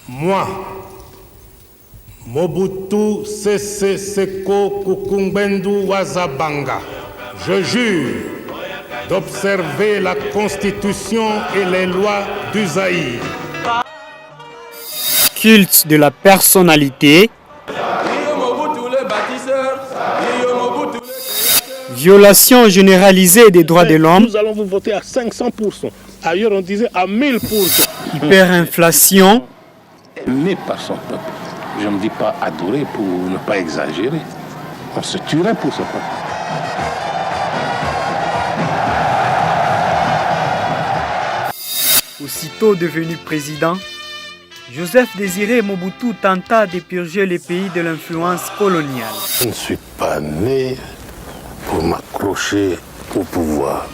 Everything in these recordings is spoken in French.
Moi, Mobutu Sese Seko Kukumbendo Wazabanga, je jure d'observer la Constitution et les lois du Zaïre. Culte de la personnalité, violation généralisée des droits de l'homme, Nous allons vous voter à 500%. Ailleurs, on disait à 1000%. hyperinflation, Né par son peuple. Je ne dis pas adorer pour ne pas exagérer. On se tuerait pour ce peuple. aussitôt devenu président, Joseph Désiré Mobutu tenta de purger le pays de l'influence coloniale. Je ne suis pas né pour m'accrocher au pouvoir.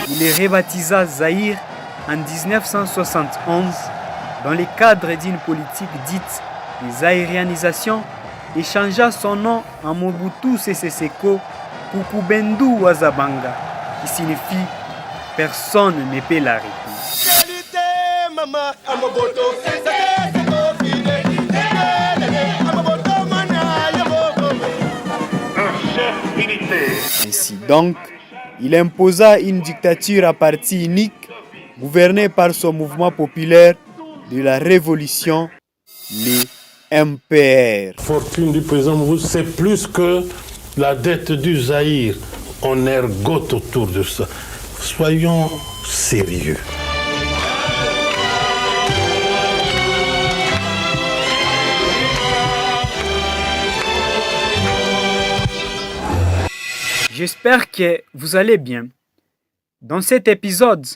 Il les rebaptisa Zaïre en 1971 dans le cadre d'une politique dite de zaïrianisation et changea son nom en Mobutu Sese Seko Kukubendu Wazabanga, qui signifie « personne ne peut l'arrêter ». Ainsi donc, il imposa une dictature à parti unique, gouvernée par son mouvement populaire de la Révolution, les MPR. La fortune du président Mobutu, c'est plus que la dette du Zaïre. On ergote autour de ça. Soyons sérieux. J'espère que vous allez bien. Dans cet épisode,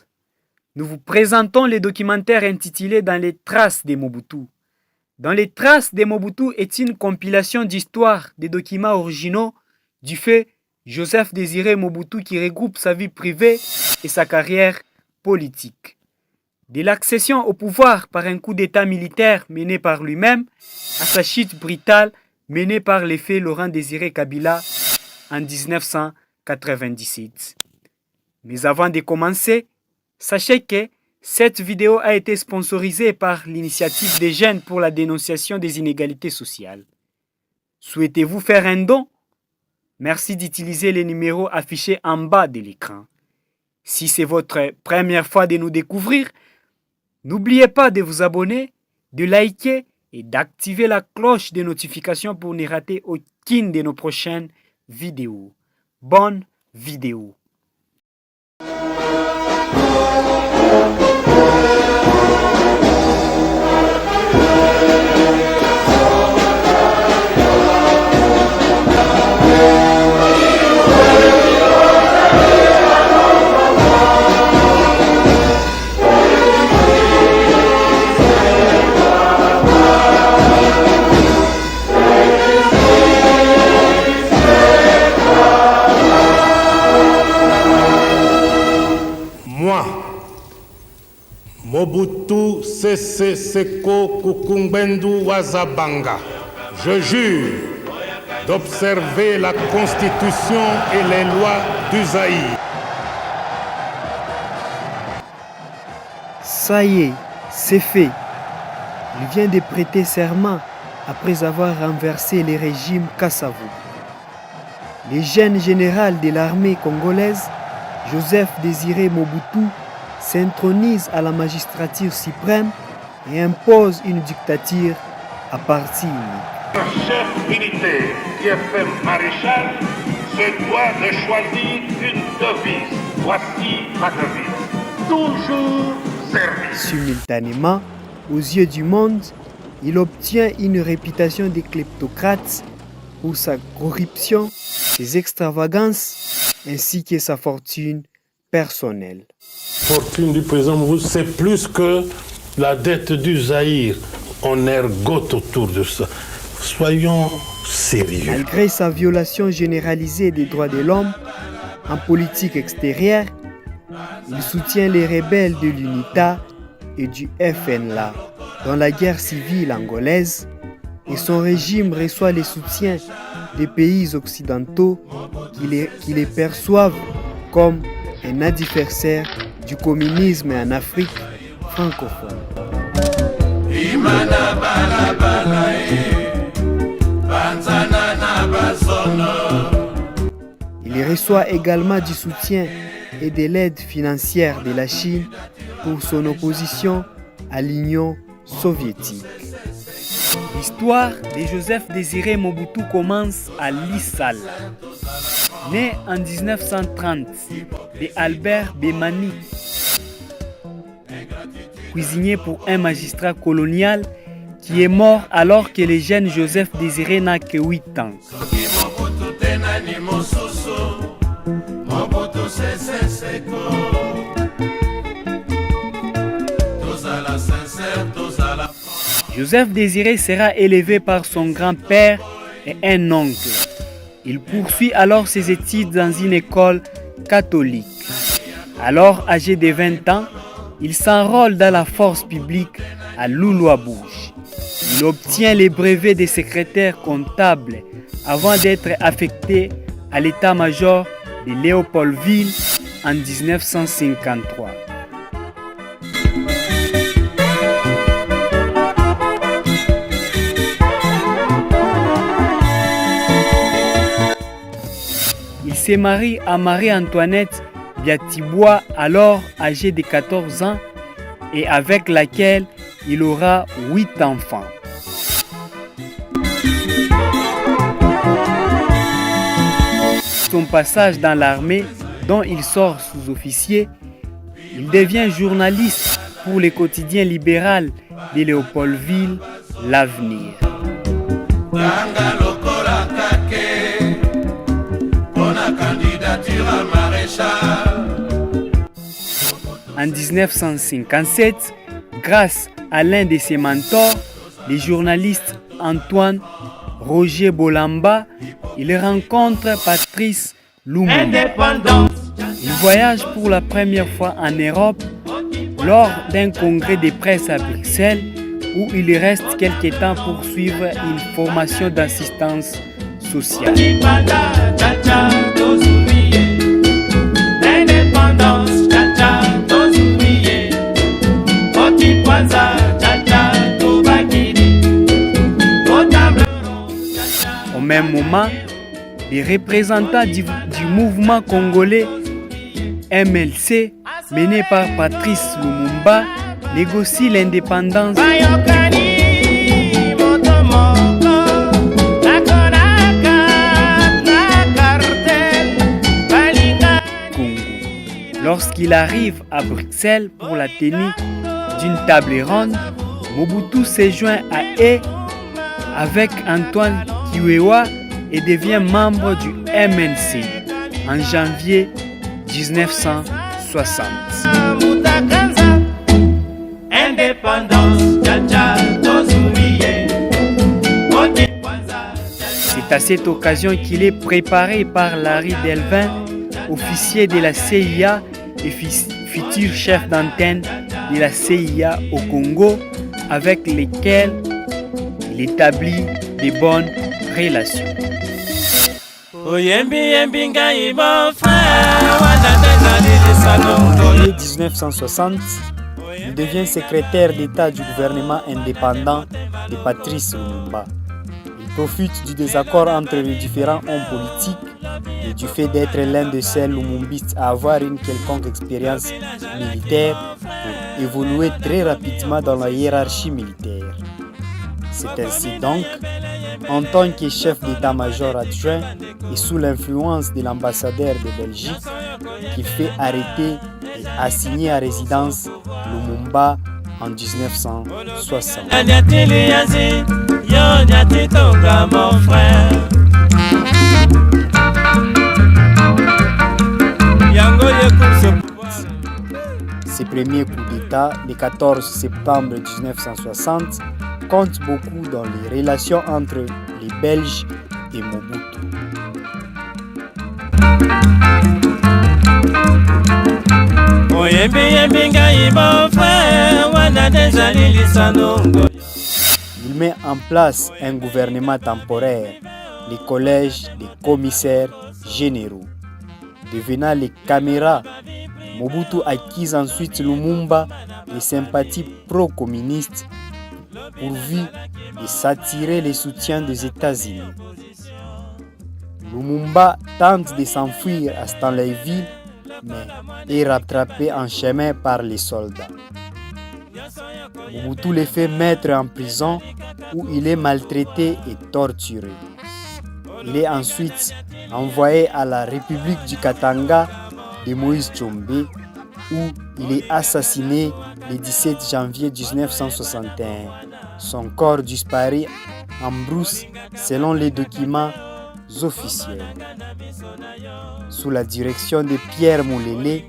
nous vous présentons le documentaire intitulé Dans les traces de Mobutu. Dans les traces de Mobutu est une compilation d'histoires des documents originaux du fait Joseph Désiré Mobutu qui regroupe sa vie privée et sa carrière politique. De l'accession au pouvoir par un coup d'État militaire mené par lui-même à sa chute brutale menée par l'effet Laurent Désiré Kabila en 1997. Mais avant de commencer, sachez que cette vidéo a été sponsorisée par l'initiative des jeunes pour la dénonciation des inégalités sociales. Souhaitez-vous faire un don? Merci d'utiliser les numéros affichés en bas de l'écran. Si c'est votre première fois de nous découvrir, n'oubliez pas de vous abonner, de liker et d'activer la cloche de notification pour ne rater aucune de nos prochaines vidéos. Bonne vidéo. Moi, Mobutu Sese Seko Kukumbendo Wazabanga, je jure d'observer la Constitution et les lois du Zaïre. Ça y est, c'est fait. Il vient de prêter serment après avoir renversé le régime Kassavou. Le jeune général de l'armée congolaise, Joseph Désiré Mobutu, s'intronise à la magistrature suprême et impose une dictature à parti unique. Le chef militaire qui est fait maréchal se doit de choisir une devise. Voici ma devise. Toujours service. Simultanément, aux yeux du monde, il obtient une réputation de kleptocrate pour sa corruption, ses extravagances ainsi que sa fortune personnelle. La fortune du président Mobutu, c'est plus que la dette du Zaïre. On ergote autour de ça. Soyons sérieux. Malgré sa violation généralisée des droits de l'homme en politique extérieure, il soutient les rebelles de l'UNITA et du FNLA dans la guerre civile angolaise et son régime reçoit le soutien des pays occidentaux qui les perçoivent comme un adversaire du communisme en Afrique francophone. Il reçoit également du soutien et de l'aide financière de la Chine pour son opposition à l'Union soviétique. L'histoire de Joseph Désiré Mobutu commence à Lissala. Né en 1930 de Albert Bemani, cuisinier pour un magistrat colonial qui est mort alors que le jeune Joseph Désiré n'a que 8 ans. Joseph Désiré sera élevé par son grand-père et un oncle. Il poursuit alors ses études dans une école catholique. Alors âgé de 20 ans, il s'enrôle dans la force publique à Loulouabouche. Il obtient les brevets de secrétaire comptable avant d'être affecté à l'état-major de Léopoldville en 1953. Il se marie à Marie-Antoinette Biatibois, alors âgée de 14 ans, et avec laquelle il aura 8 enfants. Son passage dans l'armée, dont il sort sous-officier, il devient journaliste pour le quotidien libéral de Léopoldville, L'Avenir. En 1957, grâce à l'un de ses mentors, le journaliste Antoine Roger Bolamba, il rencontre Patrice Lumumba. Il voyage pour la première fois en Europe lors d'un congrès de presse à Bruxelles où il reste quelques temps pour suivre une formation d'assistance sociale. Au même moment, les représentants du mouvement congolais MLC, mené par Patrice Lumumba, négocient l'indépendance du Congo. Lorsqu'il arrive à Bruxelles pour la tenue d'une table ronde, Mobutu se joint à eux avec Antoine Kiwewa et devient membre du MNC en janvier 1960. C'est à cette occasion qu'il est préparé par Larry Delvin, officier de la CIA et futur chef d'antenne de la CIA au Congo, avec lesquels il établit de bonnes relations. En juillet 1960, il devient secrétaire d'État du gouvernement indépendant de Patrice Lumumba. Il profite du désaccord entre les différents hommes politiques et du fait d'être l'un de seuls lumumbistes à avoir une quelconque expérience militaire pour évoluer très rapidement dans la hiérarchie militaire. C'est ainsi donc, en tant que chef d'état-major adjoint et sous l'influence de l'ambassadeur de Belgique, qu'il fait arrêter et assigner à résidence Lumumba en 1960. Ses premiers coups d'État, le 14 septembre 1960, comptent beaucoup dans les relations entre les Belges et Mobutu. Il met en place un gouvernement temporaire, les collèges des commissaires généraux, devenant les caméras Mobutu acquise ensuite Lumumba des sympathies pro-communistes pourvu de s'attirer les soutiens des États-Unis. Lumumba tente de s'enfuir à Stanleyville, mais est rattrapé en chemin par les soldats. Mobutu le fait mettre en prison où il est maltraité et torturé. Il est ensuite envoyé à la République du Katanga de Moïse Tshombe où il est assassiné le 17 janvier 1961. Son corps disparaît en brousse selon les documents officiels. Sous la direction de Pierre Moulele,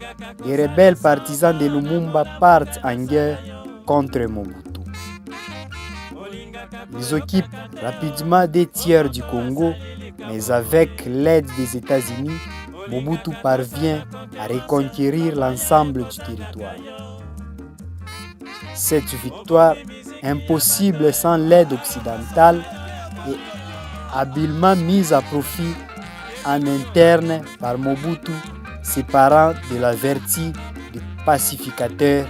les rebelles partisans de Lumumba partent en guerre contre Mobutu. Ils occupent rapidement des tiers du Congo, mais avec l'aide des États-Unis, Mobutu parvient à reconquérir l'ensemble du territoire. Cette victoire, impossible sans l'aide occidentale, est habilement mise à profit en interne par Mobutu, séparant de la vertu de pacificateur,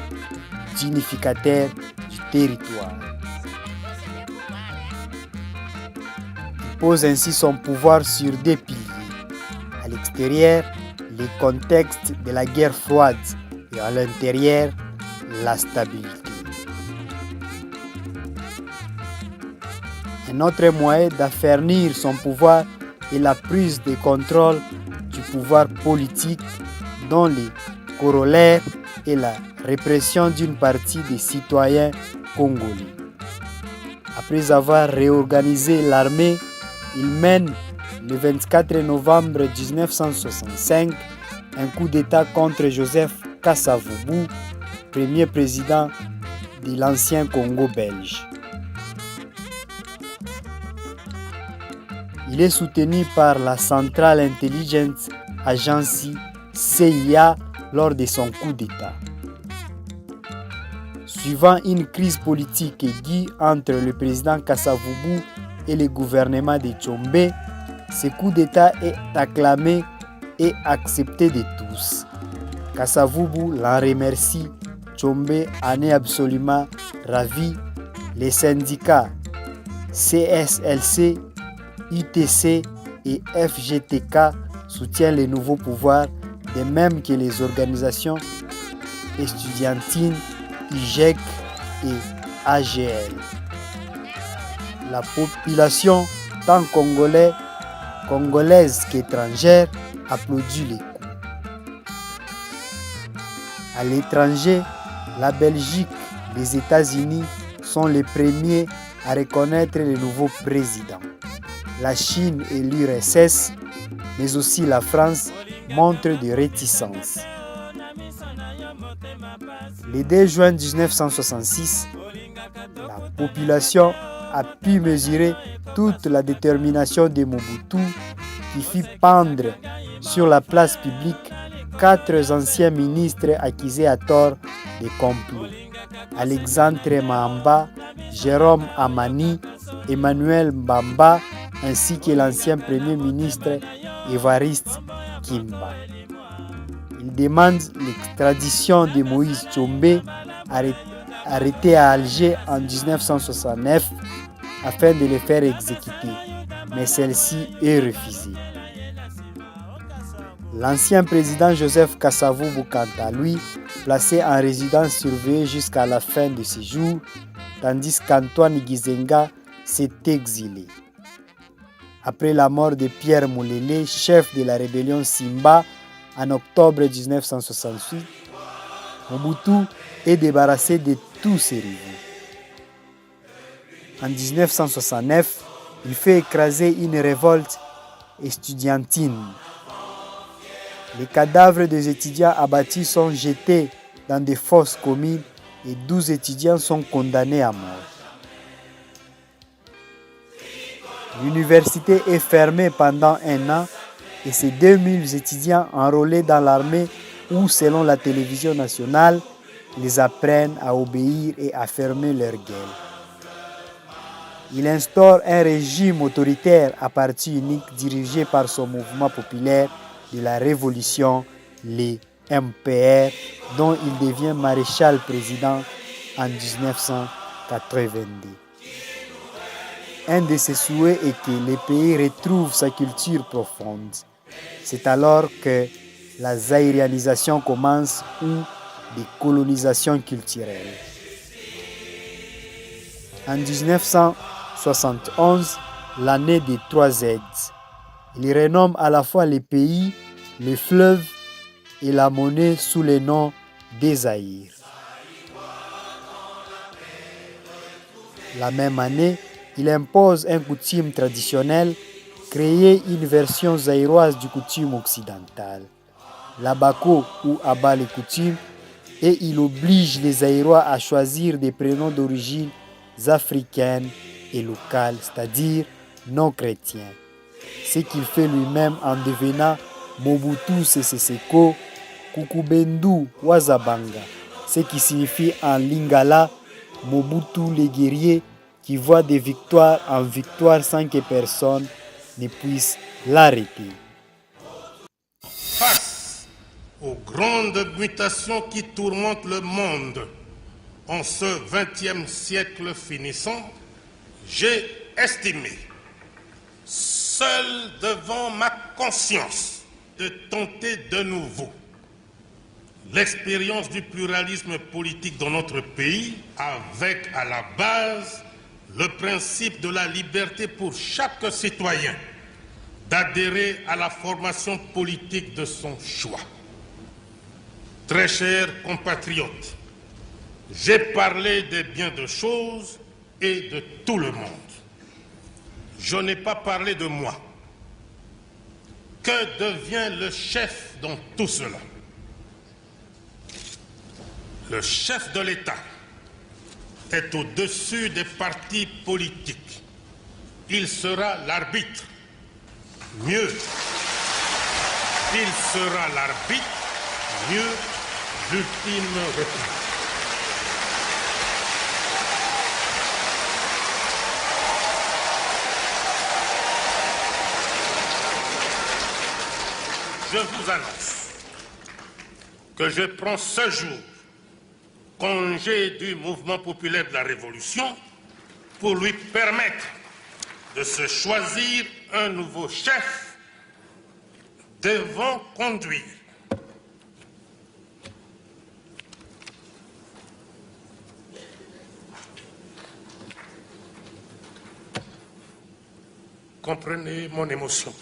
d'unificateur du territoire. Il pose ainsi son pouvoir sur deux piliers. À l'extérieur, les contextes de la guerre froide et à l'intérieur, la stabilité. Un autre moyen d'affermir son pouvoir est la prise de contrôle du pouvoir politique dont les corollaires est la répression d'une partie des citoyens congolais. Après avoir réorganisé l'armée, il mène le 24 novembre 1965 un coup d'État contre Joseph Kasavubu, premier président de l'ancien Congo belge. Il est soutenu par la Central Intelligence Agency CIA lors de son coup d'État. Suivant une crise politique aiguë entre le président Kasavubu et le gouvernement de Tshombe, ce coup d'État est acclamé et accepté de tous. Kasavubu l'en remercie, Tshombe en est absolument ravi. Les syndicats CSLC, UTC et FGTK soutiennent les nouveaux pouvoirs, de même que les organisations estudiantines IGEC et AGL. La population, tant congolaise qu'étrangère, applaudit les coups. À l'étranger, la Belgique, les États-Unis sont les premiers à reconnaître le nouveau président. La Chine et l'URSS, mais aussi la France, montrent des réticences. Le 2 juin 1966, la population a pu mesurer toute la détermination de Mobutu qui fit pendre sur la place publique 4 anciens ministres accusés à tort de complot. Alexandre Mahamba, Jérôme Amani, Emmanuel Mbamba ainsi que l'ancien premier ministre Évariste Kimba. Il demande l'extradition de Moïse Tshombe, arrêté à Alger en 1969, afin de le faire exécuter, mais celle-ci est refusée. L'ancien président Joseph Kasavubu, quant à lui, placé en résidence surveillée jusqu'à la fin de ses jours, tandis qu'Antoine Gizenga s'est exilé. Après la mort de Pierre Moulele, chef de la rébellion Simba, en octobre 1968, Mobutu est débarrassé de tous ses rivaux. En 1969, il fait écraser une révolte estudiantine. Les cadavres des étudiants abattus sont jetés dans des fosses communes et 12 étudiants sont condamnés à mort. L'université est fermée pendant 1 an et ces 2000 étudiants enrôlés dans l'armée ou, selon la télévision nationale, ils apprennent à obéir et à fermer leur gueule. Il instaure un régime autoritaire à parti unique dirigé par son mouvement populaire de la révolution, les MPR, dont il devient maréchal président en 1982. Un de ses souhaits est que le pays retrouve sa culture profonde. C'est alors que la zaïrianisation commence ou des colonisations culturelles. En 1971, l'année des 3 Z, il renomme à la fois les pays, les fleuves et la monnaie sous le nom des Zaïre. La même année, il impose un coutume traditionnel, créer une version zaïroise du coutume occidental, l'abako ou abat les coutumes, et il oblige les Zaïrois à choisir des prénoms d'origine africaine et locale, c'est-à-dire non chrétiens. Ce qu'il fait lui-même en devenant Mobutu Sese Seko Kukubendu Wazabanga, ce qui signifie en lingala Mobutu le guerrier qui voit de victoire en victoire sans que personne ne puisse l'arrêter. Face aux grandes mutations qui tourmentent le monde en ce XXe siècle finissant, j'ai estimé, seul devant ma conscience, de tenter de nouveau l'expérience du pluralisme politique dans notre pays, avec à la base le principe de la liberté pour chaque citoyen d'adhérer à la formation politique de son choix. Très chers compatriotes, j'ai parlé de bien de choses et de tout le monde. Je n'ai pas parlé de moi. Que devient le chef dans tout cela? Le chef de l'État est au-dessus des partis politiques. Il sera l'arbitre. Mieux, il sera l'arbitre, mieux, l'ultime recours. Je vous annonce que je prends ce jour congé du mouvement populaire de la Révolution pour lui permettre de se choisir un nouveau chef devant conduire. Comprenez mon émotion.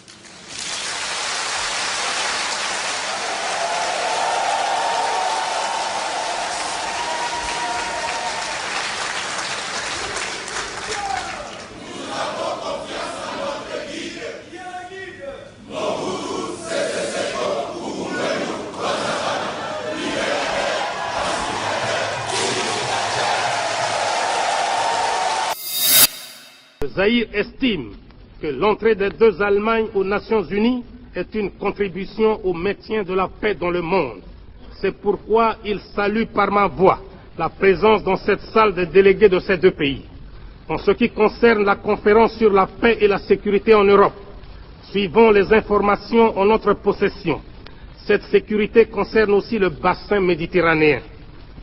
Zaïre estime que l'entrée des 2 Allemagnes aux Nations Unies est une contribution au maintien de la paix dans le monde. C'est pourquoi il salue par ma voix la présence dans cette salle des délégués de ces 2 pays. En ce qui concerne la conférence sur la paix et la sécurité en Europe, suivant les informations en notre possession, cette sécurité concerne aussi le bassin méditerranéen.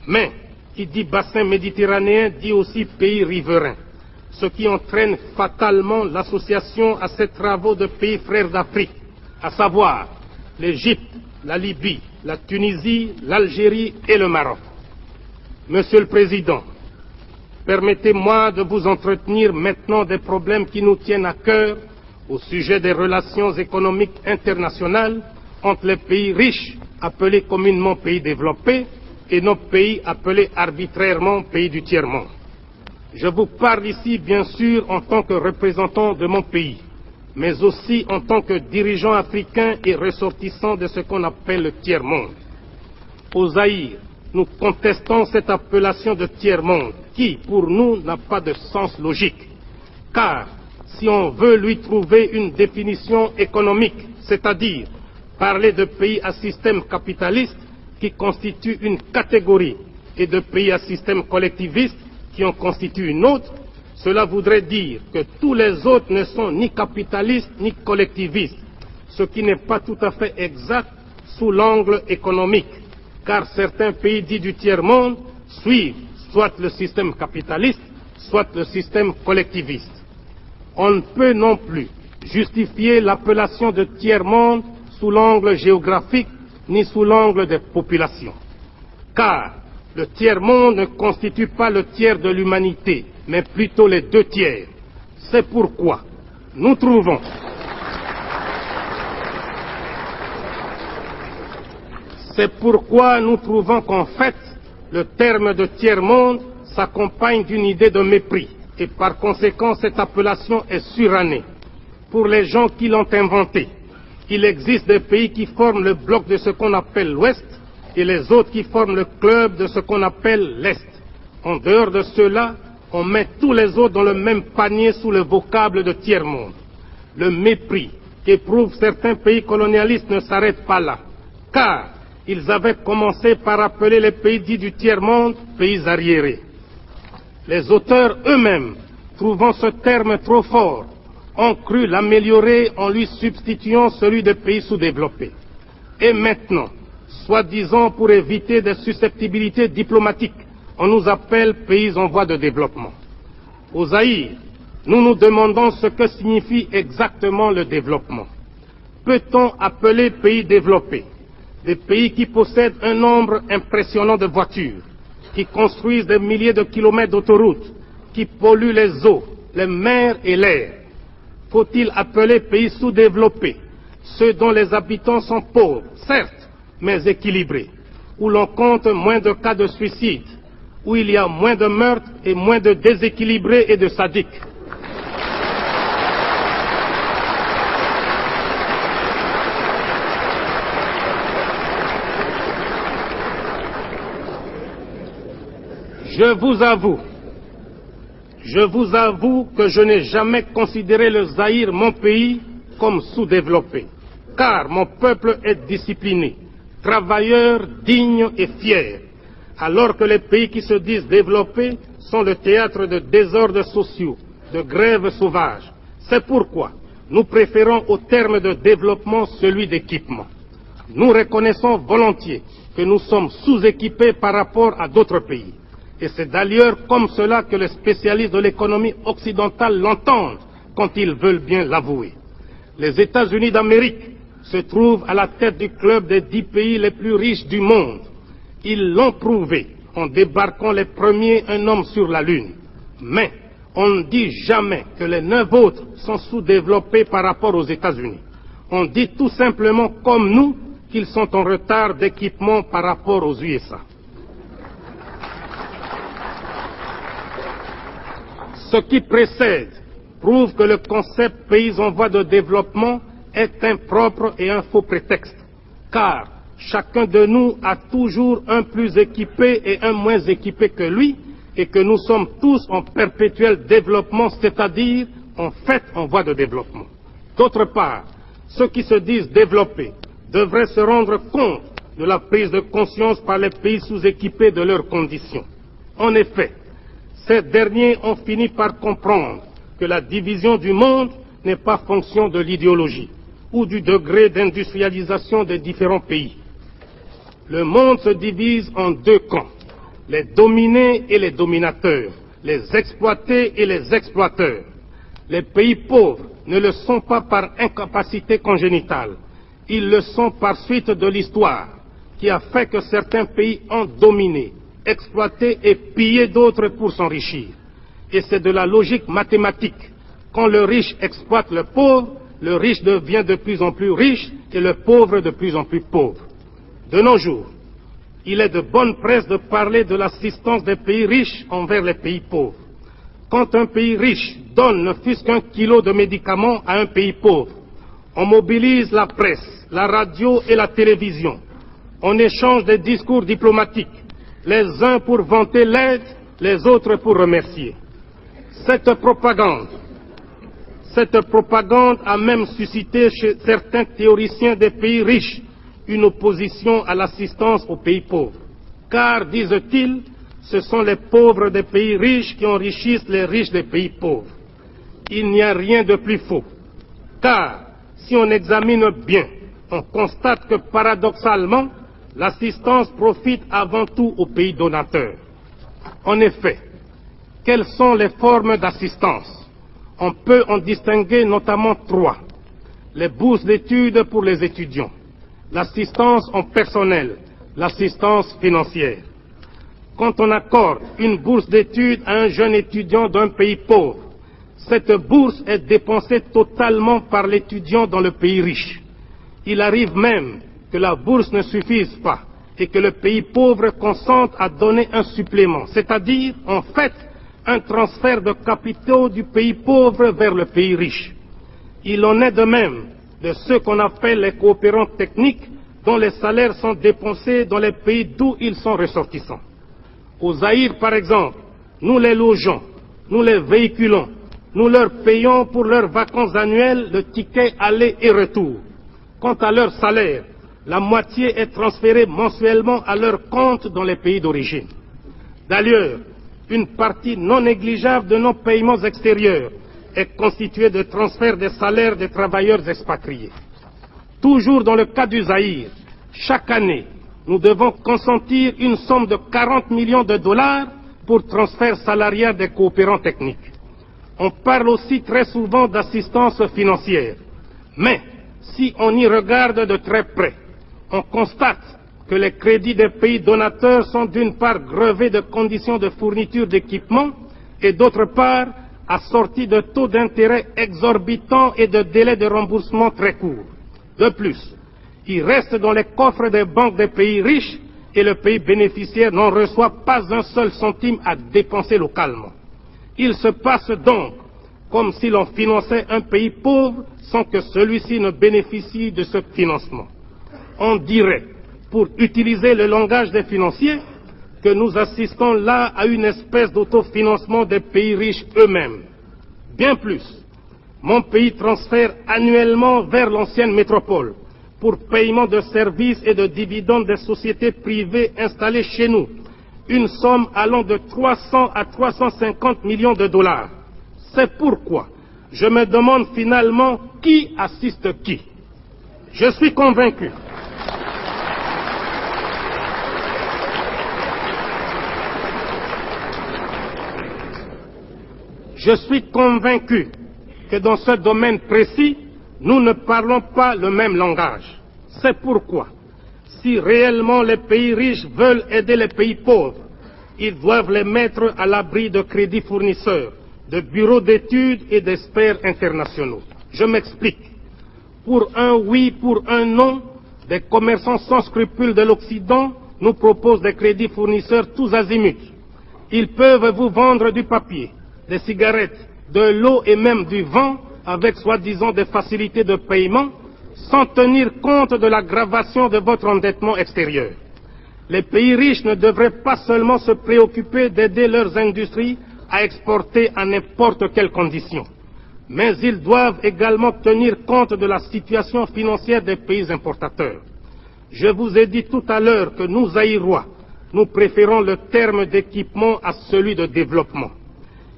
Mais qui dit bassin méditerranéen dit aussi pays riverains, ce qui entraîne fatalement l'association à ces travaux de pays frères d'Afrique, à savoir l'Égypte, la Libye, la Tunisie, l'Algérie et le Maroc. Monsieur le Président, permettez-moi de vous entretenir maintenant des problèmes qui nous tiennent à cœur au sujet des relations économiques internationales entre les pays riches, appelés communément pays développés, et nos pays appelés arbitrairement pays du tiers-monde. Je vous parle ici, bien sûr, en tant que représentant de mon pays, mais aussi en tant que dirigeant africain et ressortissant de ce qu'on appelle le tiers-monde. Au Zaïre, nous contestons cette appellation de tiers-monde qui, pour nous, n'a pas de sens logique. Car, si on veut lui trouver une définition économique, c'est-à-dire parler de pays à système capitaliste qui constitue une catégorie et de pays à système collectiviste qui en constitue une autre, cela voudrait dire que tous les autres ne sont ni capitalistes ni collectivistes, ce qui n'est pas tout à fait exact sous l'angle économique. car certains pays dits du tiers-monde suivent soit le système capitaliste, soit le système collectiviste. On ne peut non plus justifier l'appellation de tiers-monde sous l'angle géographique ni sous l'angle des populations. Car le tiers-monde ne constitue pas le tiers de l'humanité, mais plutôt les deux tiers. C'est pourquoi nous trouvons qu'en fait, le terme de tiers-monde s'accompagne d'une idée de mépris, et par conséquent, cette appellation est surannée. Pour les gens qui l'ont inventée, il existe des pays qui forment le bloc de ce qu'on appelle l'Ouest, et les autres qui forment le club de ce qu'on appelle l'Est. En dehors de cela, on met tous les autres dans le même panier sous le vocable de tiers-monde. Le mépris qu'éprouvent certains pays colonialistes ne s'arrête pas là, car ils avaient commencé par appeler les pays dits du tiers-monde pays arriérés. Les auteurs eux-mêmes, trouvant ce terme trop fort, ont cru l'améliorer en lui substituant celui des pays sous-développés. Et maintenant, soi-disant pour éviter des susceptibilités diplomatiques, on nous appelle pays en voie de développement. Au Zaïre, nous nous demandons ce que signifie exactement le développement. Peut-on appeler pays développés des pays qui possèdent un nombre impressionnant de voitures, qui construisent des milliers de kilomètres d'autoroutes, qui polluent les eaux, les mers et l'air? Faut-il appeler pays sous-développés ceux dont les habitants sont pauvres, certes, mais équilibrés, où l'on compte moins de cas de suicide, où il y a moins de meurtres et moins de déséquilibrés et de sadiques? Je vous avoue que je n'ai jamais considéré le Zaïre, mon pays, comme sous-développé, car mon peuple est discipliné, travailleur, digne et fier, alors que les pays qui se disent développés sont le théâtre de désordres sociaux, de grèves sauvages. C'est pourquoi nous préférons au terme de développement celui d'équipement. Nous reconnaissons volontiers que nous sommes sous-équipés par rapport à d'autres pays. Et c'est d'ailleurs comme cela que les spécialistes de l'économie occidentale l'entendent quand ils veulent bien l'avouer. Les États-Unis d'Amérique se trouvent à la tête du club des 10 pays les plus riches du monde. Ils l'ont prouvé en débarquant les premiers un homme sur la Lune. Mais on ne dit jamais que les 9 autres sont sous-développés par rapport aux États-Unis. On dit tout simplement comme nous qu'ils sont en retard d'équipement par rapport aux USA. Ce qui précède prouve que le concept pays en voie de développement est impropre et un faux prétexte, car chacun de nous a toujours un plus équipé et un moins équipé que lui, et que nous sommes tous en perpétuel développement, c'est-à-dire en fait en voie de développement. D'autre part, ceux qui se disent développés devraient se rendre compte de la prise de conscience par les pays sous-équipés de leurs conditions. En effet, ces derniers ont fini par comprendre que la division du monde n'est pas fonction de l'idéologie ou du degré d'industrialisation des différents pays. Le monde se divise en 2 camps, les dominés et les dominateurs, les exploités et les exploiteurs. Les pays pauvres ne le sont pas par incapacité congénitale, ils le sont par suite de l'histoire qui a fait que certains pays ont dominé, exploiter et piller d'autres pour s'enrichir. Et c'est de la logique mathématique. Quand le riche exploite le pauvre, le riche devient de plus en plus riche et le pauvre de plus en plus pauvre. De nos jours, il est de bonne presse de parler de l'assistance des pays riches envers les pays pauvres. Quand un pays riche donne ne fût-ce qu'un kilo de médicaments à un pays pauvre, on mobilise la presse, la radio et la télévision. On échange des discours diplomatiques, les uns pour vanter l'aide, les autres pour remercier. Cette propagande a même suscité chez certains théoriciens des pays riches une opposition à l'assistance aux pays pauvres. Car, disent-ils, ce sont les pauvres des pays riches qui enrichissent les riches des pays pauvres. Il n'y a rien de plus faux. Car, si on examine bien, on constate que paradoxalement, l'assistance profite avant tout aux pays donateurs. En effet, quelles sont les formes d'assistance? On peut en distinguer notamment 3. Les bourses d'études pour les étudiants, l'assistance en personnel, l'assistance financière. Quand on accorde une bourse d'études à un jeune étudiant d'un pays pauvre, cette bourse est dépensée totalement par l'étudiant dans le pays riche. Il arrive même que la bourse ne suffise pas et que le pays pauvre consente à donner un supplément, c'est-à-dire, en fait, un transfert de capitaux du pays pauvre vers le pays riche. Il en est de même de ceux qu'on appelle les coopérants techniques, dont les salaires sont dépensés dans les pays d'où ils sont ressortissants. Au Zaïre, par exemple, nous les logeons, nous les véhiculons, nous leur payons pour leurs vacances annuelles le ticket aller et retour. Quant à leur salaire, la moitié est transférée mensuellement à leur compte dans les pays d'origine. D'ailleurs, une partie non négligeable de nos paiements extérieurs est constituée de transferts des salaires des travailleurs expatriés. Toujours dans le cas du Zaïre, chaque année, nous devons consentir une somme de 40 millions de dollars pour transfert salarial des coopérants techniques. On parle aussi très souvent d'assistance financière. Mais, si on y regarde de très près, on constate que les crédits des pays donateurs sont d'une part grevés de conditions de fourniture d'équipements et d'autre part assortis de taux d'intérêt exorbitants et de délais de remboursement très courts. De plus, il reste dans les coffres des banques des pays riches et le pays bénéficiaire n'en reçoit pas un seul centime à dépenser localement. Il se passe donc comme si l'on finançait un pays pauvre sans que celui-ci ne bénéficie de ce financement. On dirait, pour utiliser le langage des financiers, que nous assistons là à une espèce d'autofinancement des pays riches eux-mêmes. Bien plus, mon pays transfère annuellement vers l'ancienne métropole, pour paiement de services et de dividendes des sociétés privées installées chez nous, une somme allant de 300 à 350 millions de dollars. C'est pourquoi je me demande finalement qui assiste qui. Je suis convaincu que dans ce domaine précis, nous ne parlons pas le même langage. C'est pourquoi, si réellement les pays riches veulent aider les pays pauvres, ils doivent les mettre à l'abri de crédits fournisseurs, de bureaux d'études et d'experts internationaux. Je m'explique. Pour un oui, pour un non, des commerçants sans scrupules de l'Occident nous proposent des crédits fournisseurs tous azimuts. Ils peuvent vous vendre du papier, des cigarettes, de l'eau et même du vent avec soi-disant des facilités de paiement sans tenir compte de l'aggravation de votre endettement extérieur. Les pays riches ne devraient pas seulement se préoccuper d'aider leurs industries à exporter à n'importe quelles conditions, mais ils doivent également tenir compte de la situation financière des pays importateurs. Je vous ai dit tout à l'heure que nous, Zaïrois, nous préférons le terme d'équipement à celui de développement.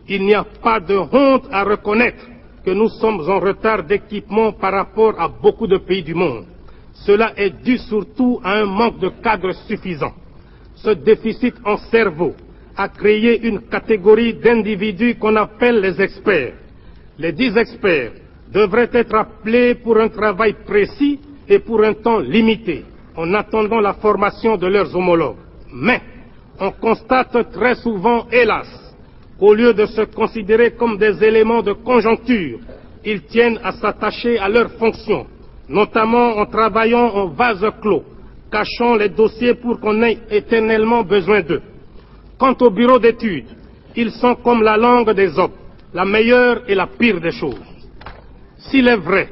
Il n'y a pas de honte à reconnaître que nous sommes en retard d'équipement par rapport à beaucoup de pays du monde. Cela est dû surtout à un manque de cadres suffisants. Ce déficit en cerveau a créé une catégorie d'individus qu'on appelle les experts. Les 10 experts devraient être appelés pour un travail précis et pour un temps limité, en attendant la formation de leurs homologues. Mais on constate très souvent, hélas, qu'au lieu de se considérer comme des éléments de conjoncture, ils tiennent à s'attacher à leurs fonctions, notamment en travaillant en vase clos, cachant les dossiers pour qu'on ait éternellement besoin d'eux. Quant au bureau d'études, ils sont comme la langue d'Ésope, la meilleure et la pire des choses. S'il est vrai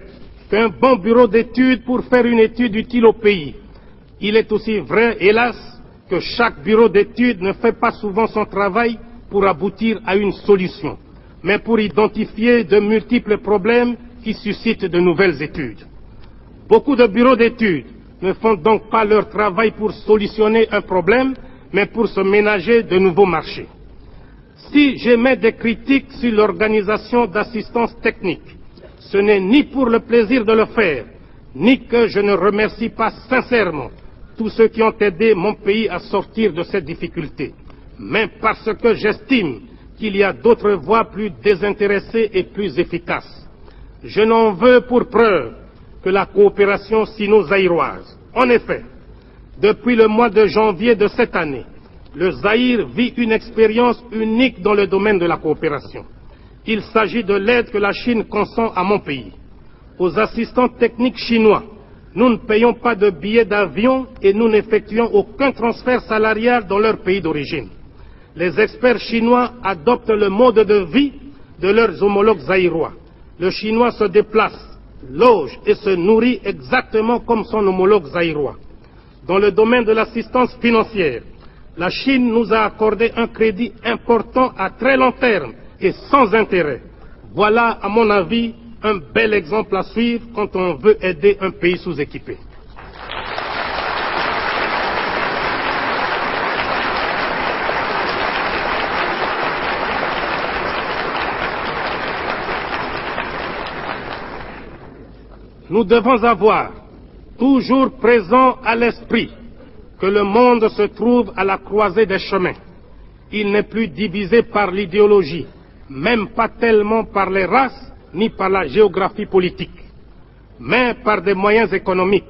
qu'un bon bureau d'études pour faire une étude utile au pays, il est aussi vrai, hélas, que chaque bureau d'études ne fait pas souvent son travail pour aboutir à une solution, mais pour identifier de multiples problèmes qui suscitent de nouvelles études. Beaucoup de bureaux d'études ne font donc pas leur travail pour solutionner un problème, mais pour se ménager de nouveaux marchés. Si j'émets des critiques sur l'organisation d'assistance technique, ce n'est ni pour le plaisir de le faire, ni que je ne remercie pas sincèrement tous ceux qui ont aidé mon pays à sortir de cette difficulté, mais parce que j'estime qu'il y a d'autres voies plus désintéressées et plus efficaces. Je n'en veux pour preuve que la coopération sino-zaïroise. En effet, depuis le mois de janvier de cette année, le Zaïre vit une expérience unique dans le domaine de la coopération. Il s'agit de l'aide que la Chine consent à mon pays. Aux assistants techniques chinois, nous ne payons pas de billets d'avion et nous n'effectuons aucun transfert salarial dans leur pays d'origine. Les experts chinois adoptent le mode de vie de leurs homologues zaïrois. Le chinois se déplace, loge et se nourrit exactement comme son homologue zaïrois. Dans le domaine de l'assistance financière, la Chine nous a accordé un crédit important à très long terme et sans intérêt. Voilà, à mon avis, un bel exemple à suivre quand on veut aider un pays sous-équipé. Nous devons avoir toujours présent à l'esprit que le monde se trouve à la croisée des chemins. Il n'est plus divisé par l'idéologie, même pas tellement par les races ni par la géographie politique, mais par des moyens économiques.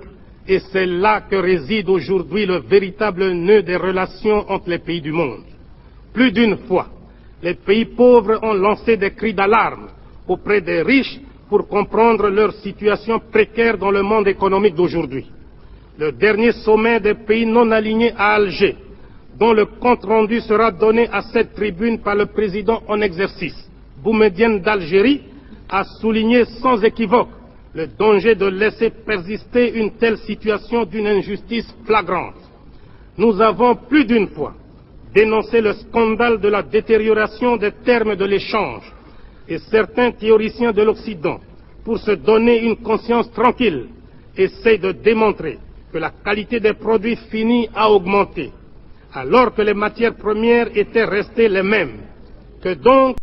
Et c'est là que réside aujourd'hui le véritable nœud des relations entre les pays du monde. Plus d'une fois, les pays pauvres ont lancé des cris d'alarme auprès des riches pour comprendre leur situation précaire dans le monde économique d'aujourd'hui. Le dernier sommet des pays non alignés à Alger, dont le compte-rendu sera donné à cette tribune par le président en exercice, Boumedienne d'Algérie, a souligné sans équivoque le danger de laisser persister une telle situation d'une injustice flagrante. Nous avons plus d'une fois dénoncé le scandale de la détérioration des termes de l'échange et certains théoriciens de l'Occident, pour se donner une conscience tranquille, essaient de démontrer que la qualité des produits finis a augmenté, alors que les matières premières étaient restées les mêmes. Que donc